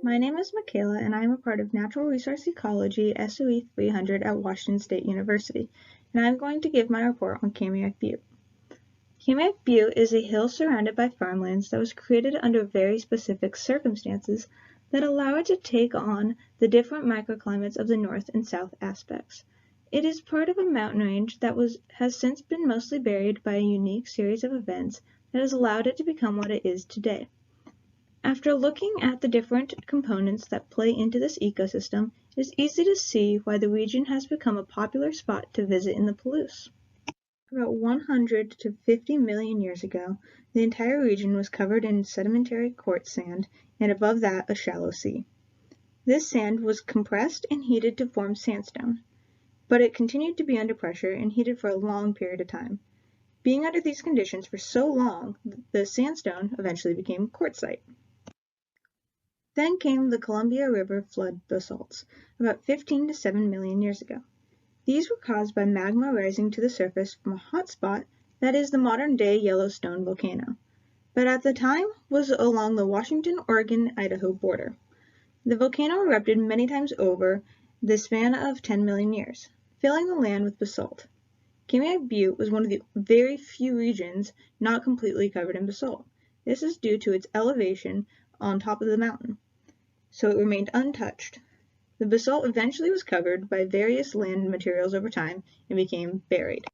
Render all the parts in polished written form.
My name is Michaela, and I am a part of Natural Resource Ecology SOE 300 at Washington State University, and I'm going to give my report on Kamiak Butte. Kamiak Butte is a hill surrounded by farmlands that was created under very specific circumstances that allow it to take on the different microclimates of the north and south aspects. It is part of a mountain range that has since been mostly buried by a unique series of events that has allowed it to become what it is today. After looking at the different components that play into this ecosystem, it is easy to see why the region has become a popular spot to visit in the Palouse. About 100 to 50 million years ago, the entire region was covered in sedimentary quartz sand, and above that a shallow sea. This sand was compressed and heated to form sandstone, but it continued to be under pressure and heated for a long period of time. Being under these conditions for so long, the sandstone eventually became quartzite. Then came the Columbia River flood basalts, about 15 to 7 million years ago. These were caused by magma rising to the surface from a hot spot that is the modern-day Yellowstone volcano, but at the time was along the Washington-Oregon-Idaho border. The volcano erupted many times over the span of 10 million years, filling the land with basalt. Kamiak Butte was one of the very few regions not completely covered in basalt. This is due to its elevation on top of the mountain, so it remained untouched. The basalt eventually was covered by various land materials over time and became buried.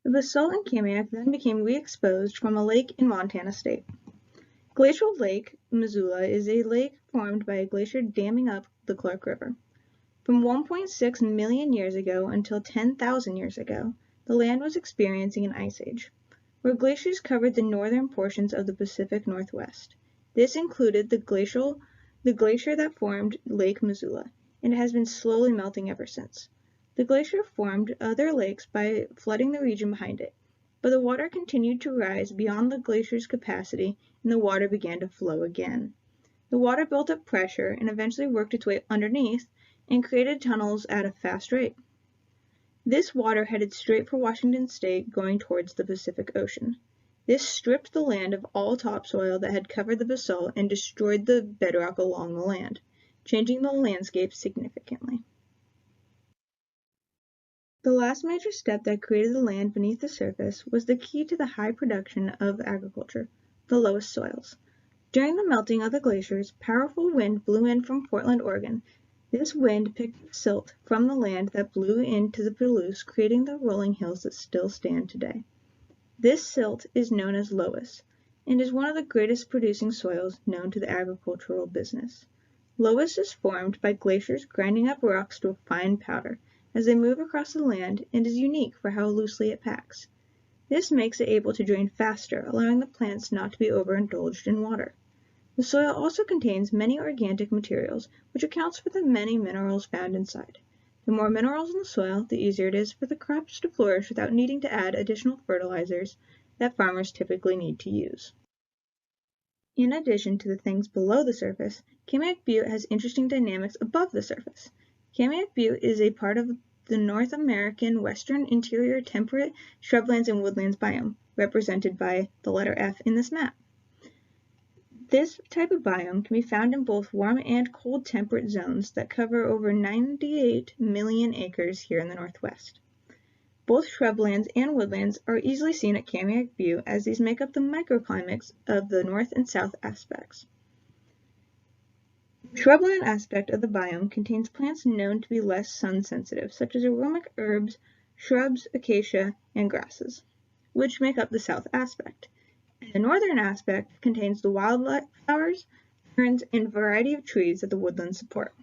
The basalt in Kamiak then became re-exposed from a lake in Montana state. Glacial Lake Missoula is a lake formed by a glacier damming up the Clark River. From 1.6 million years ago until 10,000 years ago, the land was experiencing an ice age, where glaciers covered the northern portions of the Pacific Northwest. This included the glacier that formed Lake Missoula, and it has been slowly melting ever since. The glacier formed other lakes by flooding the region behind it, but the water continued to rise beyond the glacier's capacity and the water began to flow again. The water built up pressure and eventually worked its way underneath and created tunnels at a fast rate. This water headed straight for Washington State, going towards the Pacific Ocean. This stripped the land of all topsoil that had covered the basalt and destroyed the bedrock along the land, changing the landscape significantly. The last major step that created the land beneath the surface was the key to the high production of agriculture, the lowest soils. During the melting of the glaciers, powerful wind blew in from Portland, Oregon. This wind picked up silt from the land that blew into the Palouse, creating the rolling hills that still stand today. This silt is known as loess and is one of the greatest producing soils known to the agricultural business. Loess is formed by glaciers grinding up rocks to a fine powder as they move across the land and is unique for how loosely it packs. This makes it able to drain faster, allowing the plants not to be overindulged in water. The soil also contains many organic materials, which accounts for the many minerals found inside. The more minerals in the soil, the easier it is for the crops to flourish without needing to add additional fertilizers that farmers typically need to use. In addition to the things below the surface, Kamiak Butte has interesting dynamics above the surface. Kamiak Butte is a part of the North American Western Interior Temperate Shrublands and Woodlands biome, represented by the letter F in this map. This type of biome can be found in both warm and cold temperate zones that cover over 98 million acres here in the Northwest. Both shrublands and woodlands are easily seen at Kamiak Butte as these make up the microclimates of the north and south aspects. The shrubland aspect of the biome contains plants known to be less sun-sensitive, such as aromatic herbs, shrubs, acacia, and grasses, which make up the south aspect. The northern aspect contains the wildflowers, ferns, and a variety of trees that the woodlands support.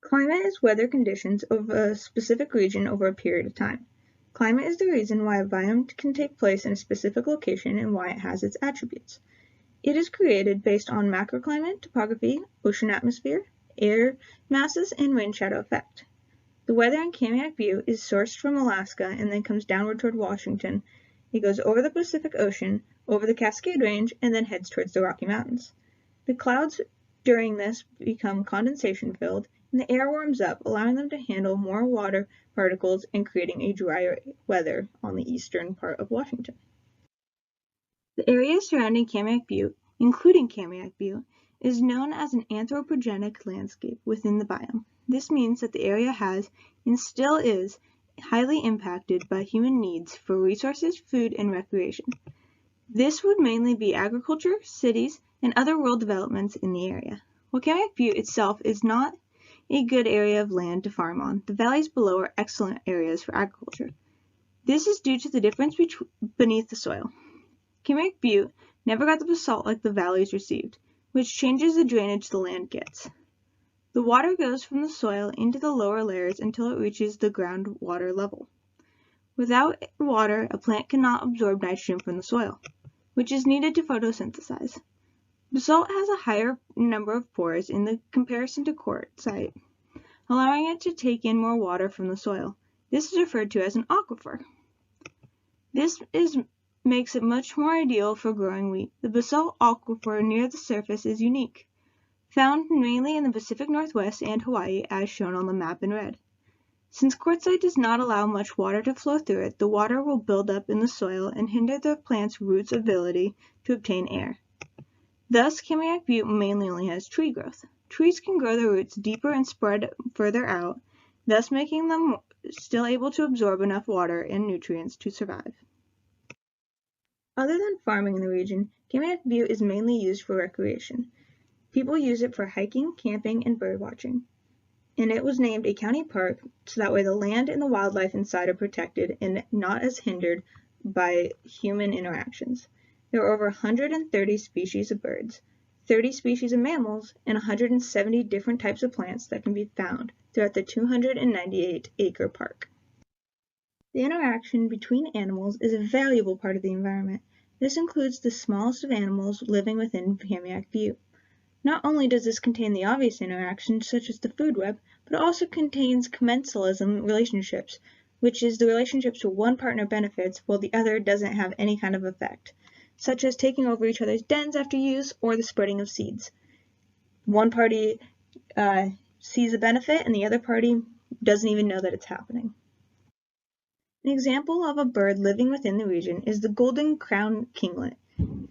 Climate is weather conditions of a specific region over a period of time. Climate is the reason why a biome can take place in a specific location and why it has its attributes. It is created based on macroclimate, topography, ocean atmosphere, air masses, and wind shadow effect. The weather in Kamiak Butte is sourced from Alaska and then comes downward toward Washington. It goes over the Pacific Ocean, over the Cascade Range, and then heads towards the Rocky Mountains. The clouds during this become condensation-filled, and the air warms up, allowing them to handle more water particles and creating a drier weather on the eastern part of Washington. The area surrounding Kamiak Butte including Kamiak Butte, is known as an anthropogenic landscape within the biome. This means that the area has, and still is, highly impacted by human needs for resources, food, and recreation. This would mainly be agriculture, cities, and other rural developments in the area. While Kamiak Butte itself is not a good area of land to farm on, the valleys below are excellent areas for agriculture. This is due to the difference beneath the soil. Kamiak Butte never got the basalt like the valleys received, which changes the drainage the land gets. The water goes from the soil into the lower layers until it reaches the groundwater level. Without water, a plant cannot absorb nitrogen from the soil, which is needed to photosynthesize. Basalt has a higher number of pores in the comparison to quartzite, allowing it to take in more water from the soil. This is referred to as an aquifer. This makes it much more ideal for growing wheat. The basalt aquifer near the surface is unique, found mainly in the Pacific Northwest and Hawaii as shown on the map in red. Since quartzite does not allow much water to flow through it, the water will build up in the soil and hinder the plant's roots' ability to obtain air. Thus, Kamiak Butte mainly only has tree growth. Trees can grow their roots deeper and spread further out, thus making them still able to absorb enough water and nutrients to survive. Other than farming in the region, Kamiak Butte is mainly used for recreation. People use it for hiking, camping, and bird watching. And it was named a county park so that way the land and the wildlife inside are protected and not as hindered by human interactions. There are over 130 species of birds, 30 species of mammals, and 170 different types of plants that can be found throughout the 298-acre park. The interaction between animals is a valuable part of the environment. This includes the smallest of animals living within Kamiak Butte. Not only does this contain the obvious interactions, such as the food web, but it also contains commensalism relationships, which is the relationships where one partner benefits while the other doesn't have any kind of effect, such as taking over each other's dens after use or the spreading of seeds. One party sees a benefit and the other party doesn't even know that it's happening. An example of a bird living within the region is the golden crown kinglet.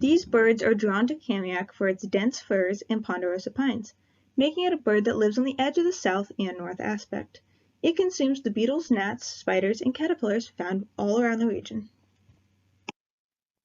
These birds are drawn to Kamiak for its dense firs and ponderosa pines, making it a bird that lives on the edge of the south and north aspect. It consumes the beetles, gnats, spiders, and caterpillars found all around the region.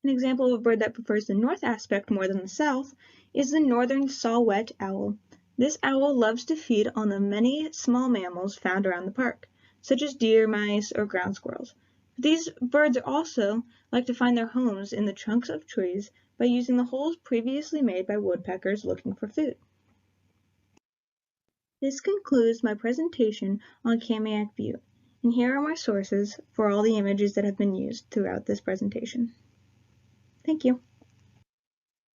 An example of a bird that prefers the north aspect more than the south is the northern saw-whet owl. This owl loves to feed on the many small mammals found around the park, such as deer, mice, or ground squirrels. These birds also like to find their homes in the trunks of trees by using the holes previously made by woodpeckers looking for food. This concludes my presentation on Kamiak Butte, and here are my sources for all the images that have been used throughout this presentation. Thank you.